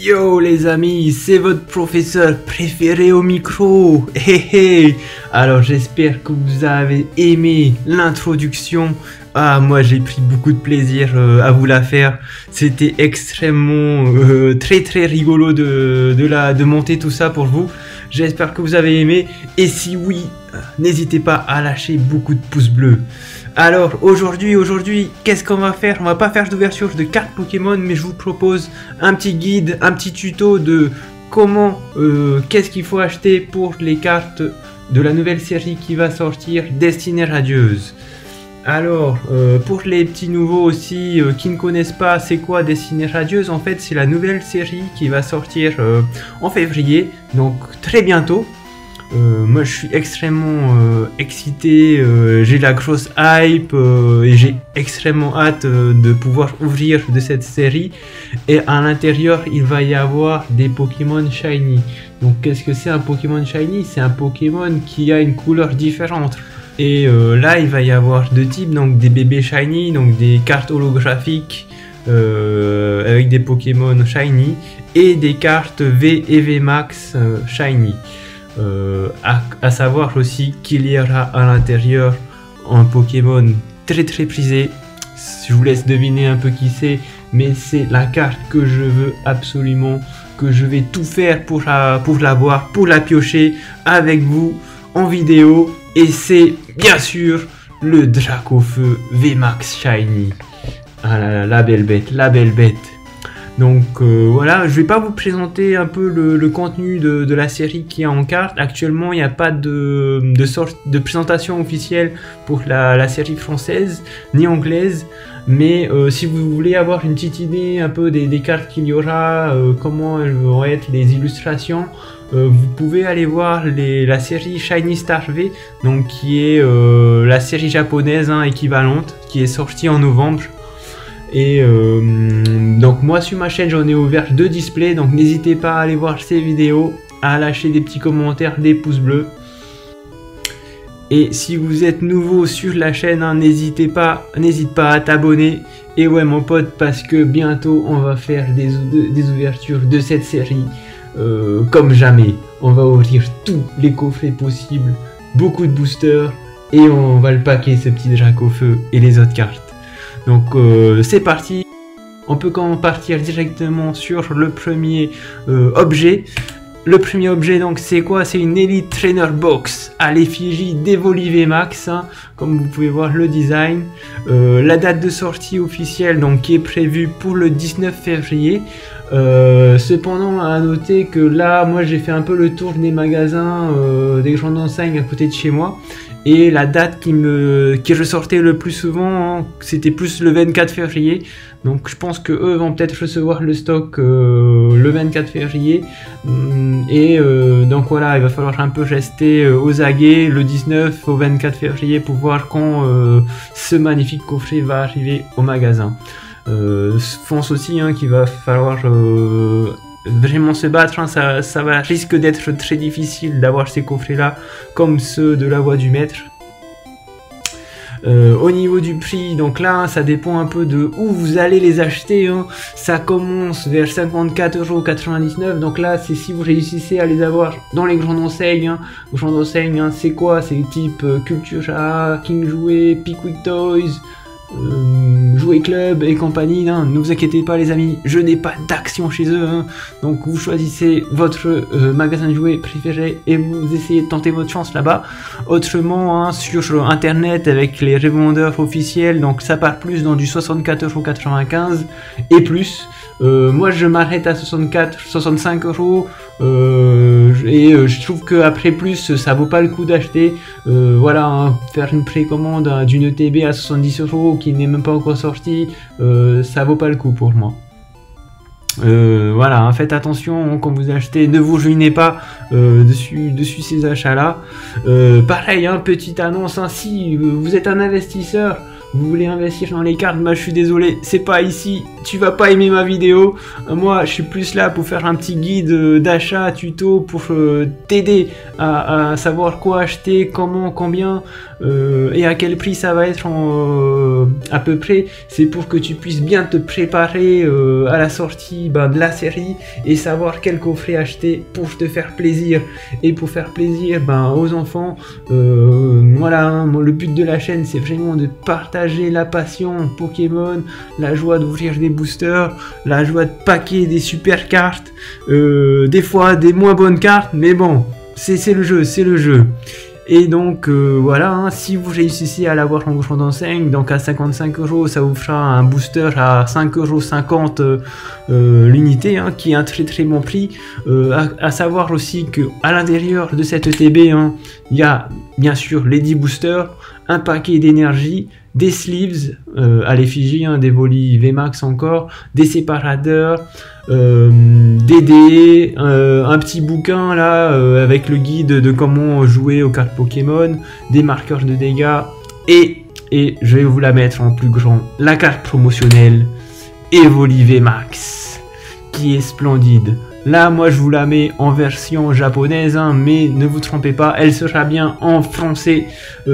Yo les amis, c'est votre professeur préféré au micro. Alors j'espère que vous avez aimé l'introduction. Ah, moi j'ai pris beaucoup de plaisir à vous la faire. C'était extrêmement très rigolo de monter tout ça pour vous. J'espère que vous avez aimé. Et si oui, n'hésitez pas à lâcher beaucoup de pouces bleus. Alors aujourd'hui, qu'est-ce qu'on va faire? On va pas faire d'ouverture de cartes Pokémon, mais je vous propose un petit guide, un petit tuto de comment, qu'est-ce qu'il faut acheter pour les cartes de la nouvelle série qui va sortir, Destinée Radieuse. Alors, pour les petits nouveaux aussi qui ne connaissent pas c'est quoi Destinée Radieuse, en fait c'est la nouvelle série qui va sortir en février, donc très bientôt. Moi je suis extrêmement excité, j'ai la grosse hype et j'ai extrêmement hâte de pouvoir ouvrir de cette série. Et à l'intérieur il va y avoir des Pokémon Shiny. Donc qu'est-ce que c'est un Pokémon Shiny? C'est un Pokémon qui a une couleur différente. Et là il va y avoir deux types, donc des bébés Shiny, donc des cartes holographiques avec des Pokémon Shiny, et des cartes V et V Max Shiny. À savoir aussi qu'il y aura à l'intérieur un Pokémon très prisé. Je vous laisse deviner un peu qui c'est, mais c'est la carte que je veux absolument, que je vais tout faire pour l'avoir, pour la piocher avec vous en vidéo, et c'est bien sûr le Dracofeu VMAX Shiny. Ah là là, la belle bête, la belle bête. Donc voilà, je vais pas vous présenter un peu le contenu de la série qui est en carte. Actuellement, il n'y a pas de présentation officielle pour la série française ni anglaise. Mais si vous voulez avoir une petite idée un peu des cartes qu'il y aura, comment elles vont être, les illustrations, vous pouvez aller voir la série Shiny Star V, donc qui est la série japonaise équivalente, qui est sortie en novembre. Et donc moi sur ma chaîne j'en ai ouvert 2 displays, donc n'hésitez pas à aller voir ces vidéos, à lâcher des petits commentaires, des pouces bleus. Et si vous êtes nouveau sur la chaîne, n'hésite pas à t'abonner. Et ouais mon pote, parce que bientôt on va faire des ouvertures de cette série comme jamais. On va ouvrir tous les coffrets possibles, beaucoup de boosters, et on va le paquer ce petit Dracofeu et les autres cartes. Donc c'est parti, on peut quand même partir directement sur le premier objet. Le premier objet donc c'est quoi? C'est une Elite Trainer Box à l'effigie d'Evoli VMAX, comme vous pouvez voir le design. La date de sortie officielle donc qui est prévue pour le 19 février. Cependant à noter que là moi j'ai fait un peu le tour des magasins, des grandes enseignes à côté de chez moi. Et la date qui ressortait le plus souvent, c'était plus le 24 février. Donc je pense que eux vont peut-être recevoir le stock le 24 février. Donc voilà, il va falloir un peu rester aux aguets le 19 au 24 février pour voir quand ce magnifique coffret va arriver au magasin. Je pense aussi qu'il va falloir vraiment se battre, ça risque d'être très difficile d'avoir ces coffrets là comme ceux de la voie du maître. Au niveau du prix, donc là ça dépend un peu de où vous allez les acheter, ça commence vers 54,99 €. donc là c'est si vous réussissez à les avoir dans les grandes enseignes. Grandes enseignes, c'est quoi? C'est type Cultura, King Jouet, Pickwick Toys, Jouet Club et compagnie. Ne vous inquiétez pas les amis, je n'ai pas d'action chez eux, donc vous choisissez votre magasin de jouets préféré et vous essayez de tenter votre chance là-bas. Autrement sur internet avec les revendeurs officiels, donc ça part plus dans du 64,95 € et plus. Moi je m'arrête à 65 € et je trouve que après plus ça vaut pas le coup d'acheter. Voilà, faire une précommande d'une ETB à 70 € qui n'est même pas encore sortie, ça vaut pas le coup pour moi. Voilà, faites attention quand vous achetez, ne vous ruinez pas dessus ces achats là. Pareil, petite annonce, si vous êtes un investisseur, vous voulez investir dans les cartes, bah je suis désolé, c'est pas ici, tu vas pas aimer ma vidéo. Moi je suis plus là pour faire un petit guide d'achat, tuto, pour t'aider à savoir quoi acheter, comment, combien et à quel prix ça va être à peu près. C'est pour que tu puisses bien te préparer à la sortie de la série et savoir quel coffret acheter pour te faire plaisir et pour faire plaisir aux enfants. Voilà, hein, le but de la chaîne c'est vraiment de partager la passion Pokémon, la joie d'ouvrir des boosters, la joie de paquer des super cartes, des fois des moins bonnes cartes, mais bon, c'est le jeu, c'est le jeu. Et donc voilà, hein, si vous réussissez à l'avoir en grande enseigne, donc à 55 €, ça vous fera un booster à 5,50 € l'unité, hein, qui est un très bon prix. À savoir aussi que à l'intérieur de cette ETB, hein, il y a bien sûr les 10 boosters, un paquet d'énergie, des sleeves à l'effigie, hein, des Voli VMAX encore, des séparateurs, des dés, un petit bouquin là avec le guide de comment jouer aux cartes Pokémon, des marqueurs de dégâts et je vais vous la mettre en plus grand, la carte promotionnelle Evoli VMAX qui est splendide. Là, moi, je vous la mets en version japonaise, hein, mais ne vous trompez pas, elle sera bien en français.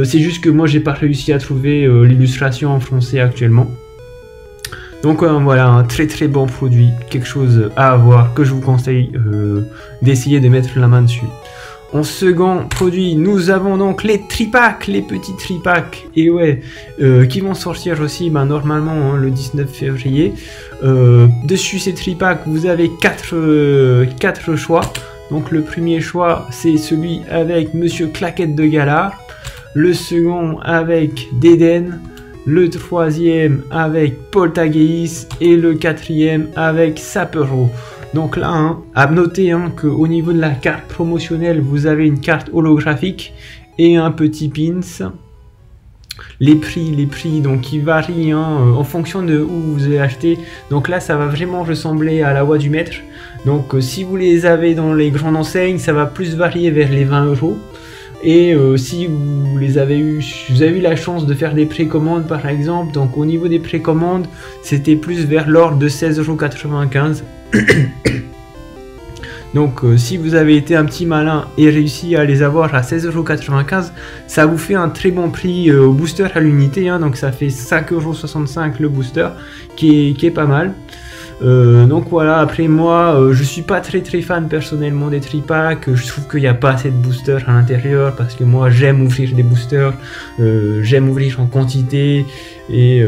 C'est juste que moi, j'ai pas réussi à trouver l'illustration en français actuellement. Donc voilà, un très bon produit, quelque chose à avoir que je vous conseille d'essayer de mettre la main dessus. En second produit, nous avons donc les tripacks, les petits tripacks, et ouais, qui vont sortir aussi normalement hein, le 19 février. Dessus ces tripacks, vous avez 4 choix. Donc le premier choix, c'est celui avec Monsieur Claquette de Galar, le second avec Deden, le troisième avec Poltageis et le quatrième avec Sapero. Donc là, hein, à noter hein, qu'au niveau de la carte promotionnelle, vous avez une carte holographique et un petit pins. Les prix donc ils varient hein, en fonction de où vous avez acheté. Donc là, ça va vraiment ressembler à la voix du maître. Donc si vous les avez dans les grandes enseignes, ça va plus varier vers les 20 €. Et si vous les avez eu, vous avez eu la chance de faire des précommandes par exemple, donc au niveau des précommandes, c'était plus vers l'ordre de 16,95 €. Donc si vous avez été un petit malin et réussi à les avoir à 16,95 €, ça vous fait un très bon prix au booster à l'unité, hein, donc ça fait 5,65 € le booster, qui est pas mal. Donc voilà, après moi je suis pas très fan personnellement des tripacks, je trouve qu'il n'y a pas assez de boosters à l'intérieur parce que moi j'aime ouvrir des boosters, j'aime ouvrir en quantité et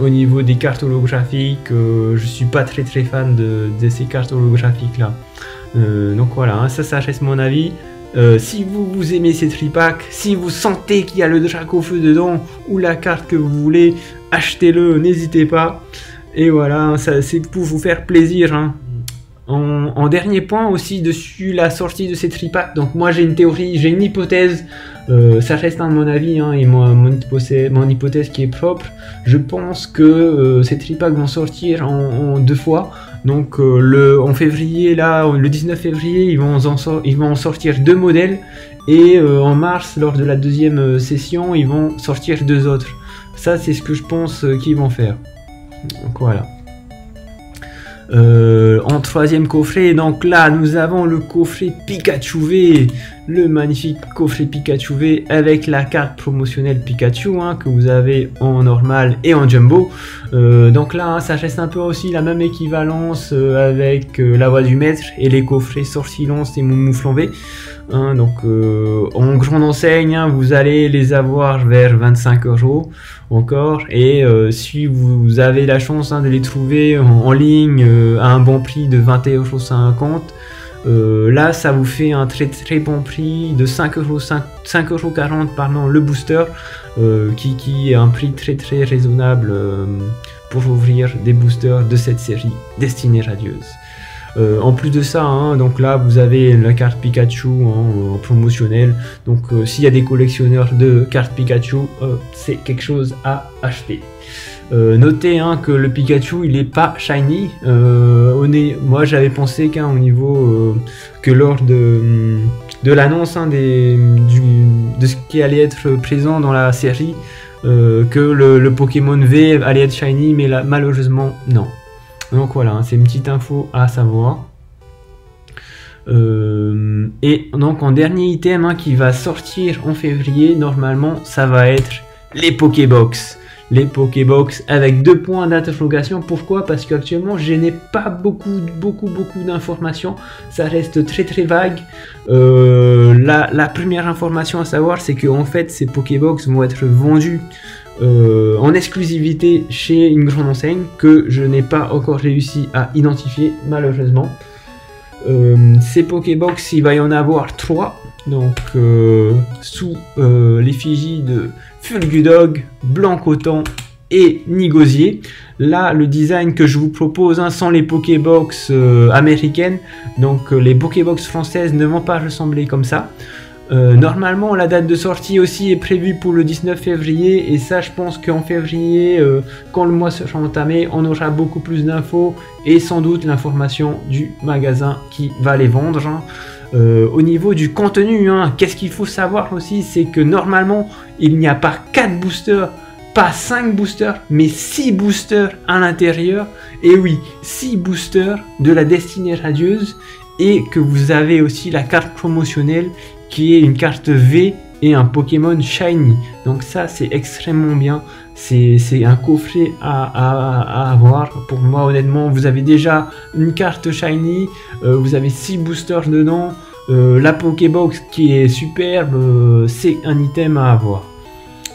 au niveau des cartes holographiques je suis pas très fan de ces cartes holographiques là. Donc voilà, hein, ça reste mon avis. Si vous aimez ces tripacks, si vous sentez qu'il y a le Dracofeu dedans ou la carte que vous voulez, achetez-le, n'hésitez pas. Et voilà, c'est pour vous faire plaisir. Hein. En dernier point aussi dessus la sortie de ces tripacks. Donc moi j'ai une théorie, j'ai une hypothèse. Ça reste mon avis hein, et mon hypothèse qui est propre. Je pense que ces tripacks vont sortir en 2 fois. Donc en février, là, le 19 février, ils vont en sortir 2 modèles. Et en mars, lors de la deuxième session, ils vont sortir 2 autres. Ça c'est ce que je pense qu'ils vont faire. Donc voilà. En troisième coffret, donc là nous avons le coffret Pikachu V, le magnifique coffret Pikachu V avec la carte promotionnelle Pikachu hein, que vous avez en normal et en jumbo. Donc là hein, ça reste un peu aussi la même équivalence avec la voix du maître et les coffrets Sortilance et Mouflon V. Hein, donc en grande enseigne hein, vous allez les avoir vers 25 € encore, et si vous avez la chance hein, de les trouver en ligne à un bon prix de 21,50 €, là ça vous fait un très bon prix de 5,40 € pardon, le booster, qui est un prix très raisonnable pour ouvrir des boosters de cette série Destinée Radieuse. En plus de ça, hein, donc là vous avez la carte Pikachu en promotionnel, donc s'il y a des collectionneurs de cartes Pikachu, c'est quelque chose à acheter. Notez hein, que le Pikachu il est pas shiny, moi j'avais pensé qu'au niveau que lors de l'annonce hein, de ce qui allait être présent dans la série, que le Pokémon V allait être shiny, mais là, malheureusement, non. Donc voilà, hein, c'est une petite info à savoir. Et donc en dernier item hein, qui va sortir en février, normalement, ça va être les Pokébox. Les Pokébox avec 2 points d'interrogation. Pourquoi? Parce qu'actuellement je n'ai pas beaucoup d'informations. Ça reste très vague. La première information à savoir, c'est que en fait ces Pokébox vont être vendus en exclusivité chez une grande enseigne que je n'ai pas encore réussi à identifier malheureusement. Ces Pokébox, il va y en avoir 3. Donc sous l'effigie de Fulgudog, Blancotan et Nigosier. Là, le design que je vous propose, hein, sans les Pokébox américaines, donc les Pokébox françaises ne vont pas ressembler comme ça. Normalement, la date de sortie aussi est prévue pour le 19 février, et ça, je pense qu'en février, quand le mois sera entamé, on aura beaucoup plus d'infos, et sans doute l'information du magasin qui va les vendre, hein. Au niveau du contenu, hein, qu'est-ce qu'il faut savoir aussi, c'est que normalement il n'y a pas 4 boosters, pas 5 boosters, mais 6 boosters à l'intérieur. Et oui, 6 boosters de la destinée radieuse, et que vous avez aussi la carte promotionnelle qui est une carte V et un Pokémon Shiny. Donc ça c'est extrêmement bien, c'est un coffret à avoir. Pour moi honnêtement, vous avez déjà une carte Shiny, vous avez 6 boosters dedans, la Pokébox qui est superbe, c'est un item à avoir.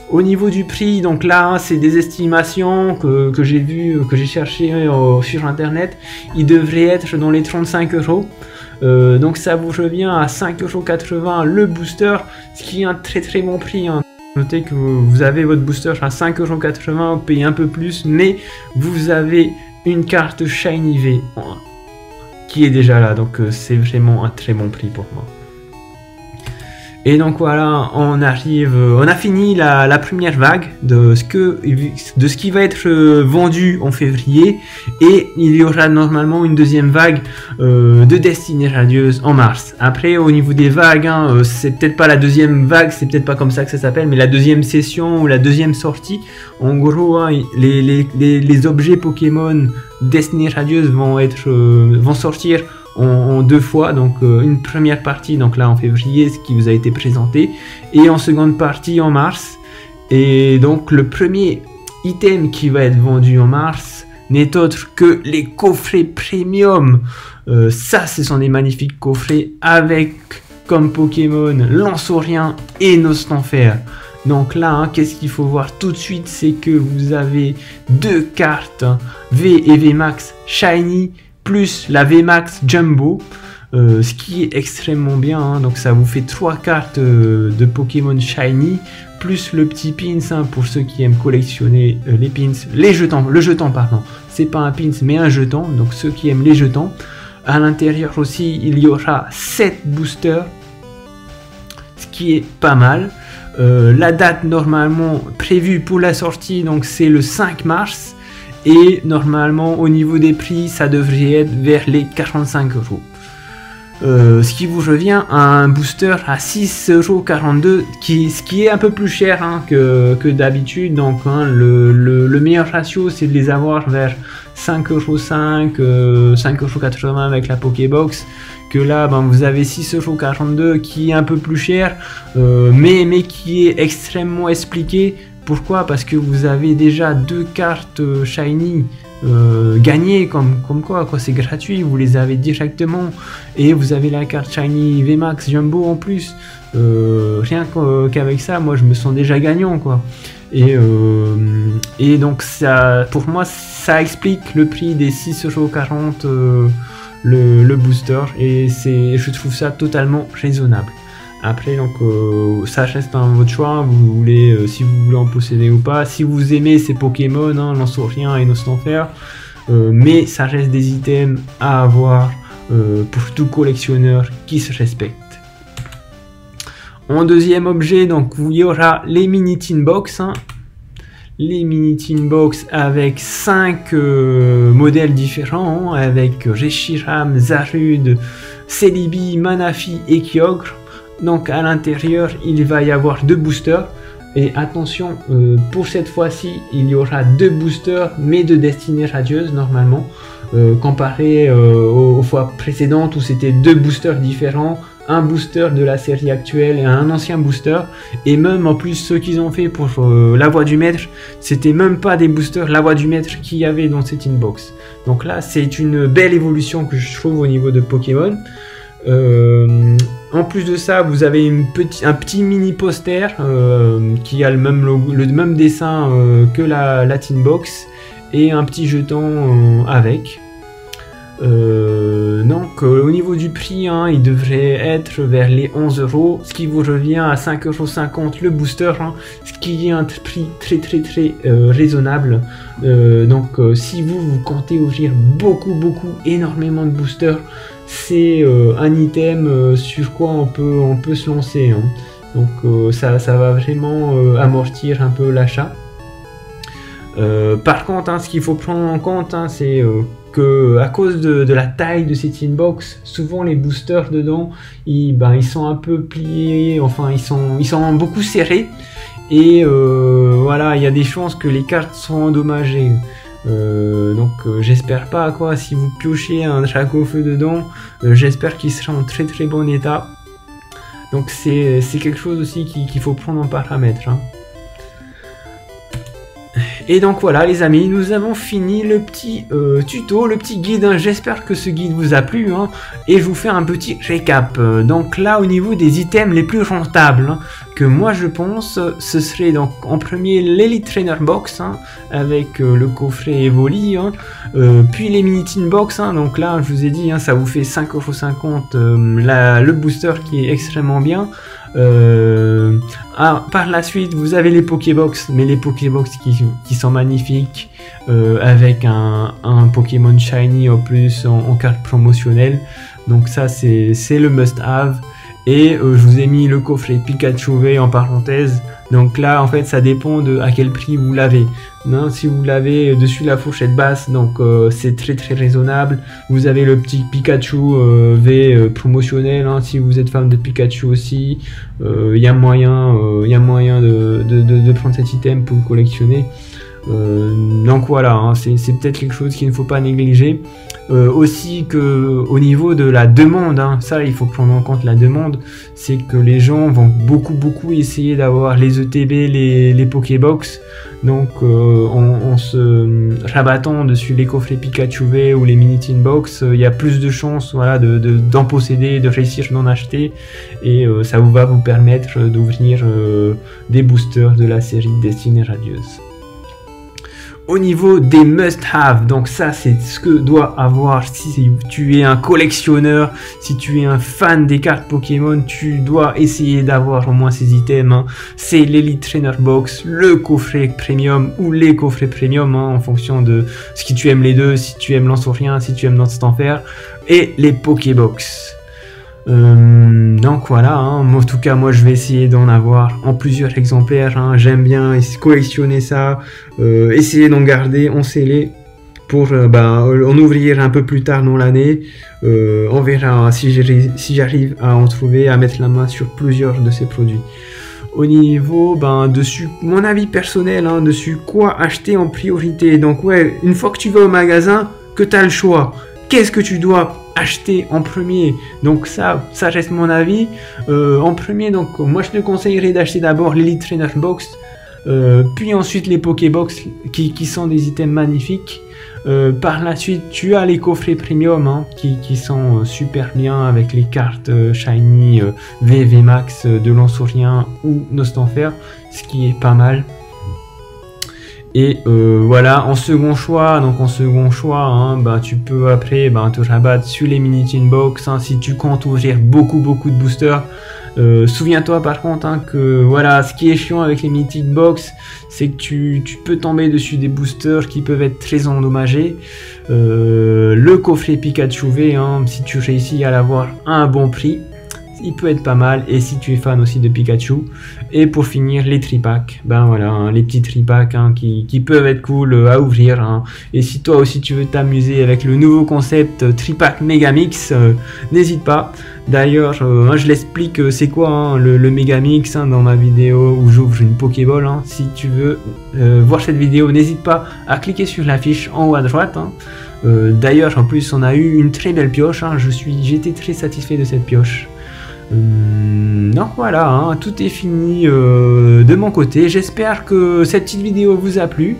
Au niveau du prix, donc là hein, c'est des estimations que j'ai vu, que j'ai cherché sur internet. Il devrait être dans les 35 €. Donc ça vous revient à 5,80 € le booster, ce qui est un très bon prix, hein. Notez que vous avez votre booster à 5,80 €, vous payez un peu plus, mais vous avez une carte Shiny V qui est déjà là, donc c'est vraiment un très bon prix pour moi. Et donc voilà, on a fini la première vague de ce qui va être vendu en février, et il y aura normalement une deuxième vague de destinée radieuse en mars. Après, au niveau des vagues, hein, c'est peut-être pas la deuxième vague, c'est peut-être pas comme ça que ça s'appelle, mais la deuxième session ou la deuxième sortie. En gros, hein, les objets Pokémon destinée radieuse vont sortir en 2 fois, donc une première partie donc là en février, ce qui vous a été présenté, et en seconde partie en mars. Et donc le premier item qui va être vendu en mars n'est autre que les coffrets premium. Ça, ce sont des magnifiques coffrets avec comme Pokémon Lanceorien et Nostanfer. Donc là, hein, qu'est-ce qu'il faut voir tout de suite, c'est que vous avez 2 cartes, hein, V et VMAX Shiny, plus la VMAX Jumbo, ce qui est extrêmement bien, hein. Donc ça vous fait 3 cartes de Pokémon Shiny, plus le petit pins, hein, pour ceux qui aiment collectionner les pins, le jeton pardon, c'est pas un pins mais un jeton, donc ceux qui aiment les jetons. À l'intérieur aussi, il y aura 7 boosters, ce qui est pas mal. La date normalement prévue pour la sortie, donc c'est le 5 mars. Et normalement au niveau des prix, ça devrait être vers les 45 €. Ce qui vous revient à un booster à 6,42 €, ce qui est un peu plus cher, hein, que d'habitude. Donc hein, le meilleur ratio, c'est de les avoir vers 5,5 €, 5,80 € avec la Pokébox. Que là, ben, vous avez 6,42 € qui est un peu plus cher, mais qui est extrêmement expliqué. Pourquoi? Parce que vous avez déjà 2 cartes Shiny gagnées, comme quoi c'est gratuit, vous les avez directement, et vous avez la carte Shiny VMAX Jumbo en plus. Rien qu'avec ça, moi je me sens déjà gagnant, quoi. Et donc ça, pour moi, ça explique le prix des 6,40 € le booster, et je trouve ça totalement raisonnable. Après, donc ça reste votre choix, si vous voulez en posséder ou pas, si vous aimez ces Pokémon, hein, Lanceorien et Nostanfer, mais ça reste des items à avoir pour tout collectionneur qui se respecte. En deuxième objet, donc il y aura les Mini Tin Box, hein. Les Mini Tin Box avec 5 modèles différents, hein, avec Reshiram, Zarude, Celebi, Manafi et Kyogre. Donc à l'intérieur, il va y avoir 2 boosters, Et attention, pour cette fois-ci, il y aura 2 boosters, mais de destinée radieuse normalement, comparé aux fois précédentes où c'était 2 boosters différents, un booster de la série actuelle et un ancien booster. Et même en plus, ceux qu'ils ont fait pour la voix du maître, c'était même pas des boosters la voix du maître qu'il y avait dans cette inbox. Donc là, c'est une belle évolution que je trouve au niveau de Pokémon. En plus de ça, vous avez un petit mini poster qui a le même logo, le même dessin que la Tinbox, et un petit jeton avec. Donc au niveau du prix, hein, il devrait être vers les 11 €, ce qui vous revient à 5,50 € le booster, hein, ce qui est un prix très raisonnable. Donc si vous comptez ouvrir énormément de boosters, c'est un item sur quoi on peut se lancer, hein. Donc ça va vraiment amortir un peu l'achat. Par contre, hein, ce qu'il faut prendre en compte, hein, c'est que à cause de la taille de cette inbox, souvent les boosters dedans, ils sont un peu pliés, enfin ils sont beaucoup serrés, et voilà, il y a des chances que les cartes sont endommagées. Donc j'espère pas quoi, si vous piochez un Dracaufeu dedans, j'espère qu'il sera en très bon état. Donc c'est quelque chose aussi qu'il faut prendre en paramètre, hein. Et donc voilà les amis, nous avons fini le petit tuto, le petit guide, hein. J'espère que ce guide vous a plu, hein. Et je vous fais un petit récap. Donc là, au niveau des items les plus rentables, hein, que moi je pense, ce serait donc en premier l'Elite Trainer Box, hein, avec le coffret Evoli, hein, puis les Mini Tin Box, hein. Donc là je vous ai dit, hein, ça vous fait 5,50 € le booster qui est extrêmement bien. Par la suite vous avez les Pokébox, mais les Pokébox qui sont magnifiques, avec un Pokémon Shiny en plus en carte promotionnelle. Donc ça c'est le must have. Et je vous ai mis le coffret Pikachu V en parenthèse. Donc là en fait ça dépend de à quel prix vous l'avez. Non, si vous l'avez dessus la fourchette basse, donc c'est très raisonnable. Vous avez le petit Pikachu V promotionnel, hein, si vous êtes fan de Pikachu aussi, il y a moyen de prendre cet item pour le collectionner. Donc voilà, hein, c'est peut-être quelque chose qu'il ne faut pas négliger. Aussi que au niveau de la demande, hein, ça il faut prendre en compte la demande, c'est que les gens vont beaucoup essayer d'avoir les ETB, les Pokébox. Donc en se rabattant dessus les coffrets Pikachu V ou les Mini Tin Box, il y a plus de chances, voilà, d'en posséder, de réussir d'en acheter, et ça va vous permettre d'ouvrir des boosters de la série Destinée Radieuse. Au niveau des must-have, donc ça c'est ce que doit avoir si tu es un collectionneur, si tu es un fan des cartes Pokémon, tu dois essayer d'avoir au moins ces items, hein. C'est l'Elite Trainer Box, le coffret Premium ou les coffrets Premium, hein, en fonction de ce que tu aimes les deux, si tu aimes Lanceurien, si tu aimes Lance Enfer, et les Pokébox. Donc voilà, hein, en tout cas moi je vais essayer d'en avoir en plusieurs exemplaires, hein. J'aime bien collectionner ça, essayer d'en garder en scellé pour en ouvrir un peu plus tard dans l'année. On verra si j'arrive à en trouver, à mettre la main sur plusieurs de ces produits. Au niveau dessus mon avis personnel, hein, dessus quoi acheter en priorité. Donc ouais, une fois que tu vas au magasin, que tu as le choix, qu'est-ce que tu dois acheter en premier? Donc ça reste mon avis. En premier, donc moi je te conseillerais d'acheter d'abord l'Elite Trainer Box, puis ensuite les Pokébox qui sont des items magnifiques. Par la suite tu as les coffrets Premium, hein, qui sont super bien avec les cartes Shiny, VV Max de Lanceurien ou Nostanfer, ce qui est pas mal. Et voilà, en second choix, hein, tu peux après te rabattre sur les Mini Tin Box, hein, si tu comptes ouvrir beaucoup de boosters. Souviens-toi par contre, hein, que voilà, ce qui est chiant avec les Mini Tin Box, c'est que tu peux tomber dessus des boosters qui peuvent être très endommagés. Le coffret Pikachu V, hein, si tu réussis à l'avoir à un bon prix, il peut être pas mal, et si tu es fan aussi de Pikachu. Et pour finir, les tripacks. Ben voilà, hein, les petits tripacks hein, qui peuvent être cool à ouvrir. Hein. Et si toi aussi tu veux t'amuser avec le nouveau concept tripack Megamix, n'hésite pas. D'ailleurs, moi je l'explique c'est quoi hein, le Megamix hein, dans ma vidéo où j'ouvre une Pokéball. Hein. Si tu veux voir cette vidéo, n'hésite pas à cliquer sur l'affiche en haut à droite. Hein. D'ailleurs, en plus, on a eu une très belle pioche. Hein. J'étais très satisfait de cette pioche. Donc voilà, hein, tout est fini de mon côté. J'espère que cette petite vidéo vous a plu.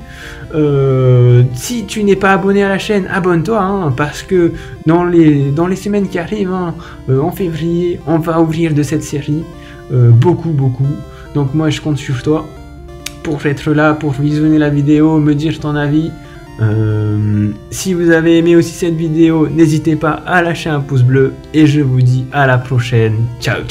Si tu n'es pas abonné à la chaîne, abonne-toi hein, parce que dans les semaines qui arrivent, hein, en février, on va ouvrir de cette série beaucoup. Donc moi je compte sur toi pour être là, pour visionner la vidéo, me dire ton avis. Si vous avez aimé aussi cette vidéo, n'hésitez pas à lâcher un pouce bleu et je vous dis à la prochaine. Ciao.